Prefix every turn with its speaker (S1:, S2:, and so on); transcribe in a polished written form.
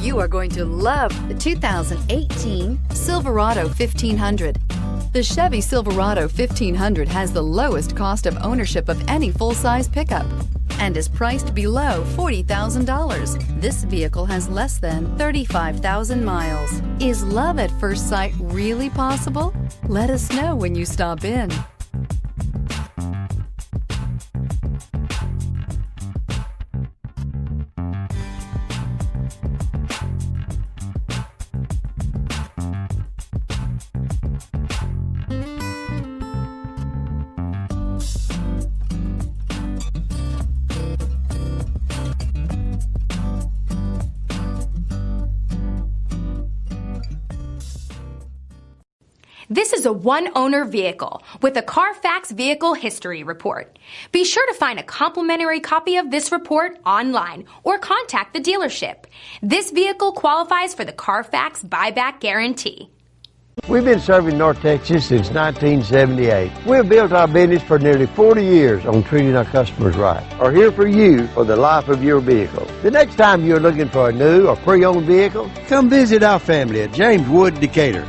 S1: You are going to love the 2018 Silverado 1500. The Chevy Silverado 1500 has the lowest cost of ownership of any full-size pickup and is priced below $40,000. This vehicle has less than 35,000 miles. Is love at first sight really possible? Let us know when you stop in.
S2: This is a one-owner vehicle with a Carfax Vehicle History Report. Be sure to find a complimentary copy of this report online or contact the dealership. This vehicle qualifies for the Carfax Buyback Guarantee.
S3: We've been serving North Texas since 1978. We've built our business for nearly 40 years on treating our customers right. We're here for you for the life of your vehicle. The next time you're looking for a new or pre-owned vehicle, come visit our family at James Wood, Decatur.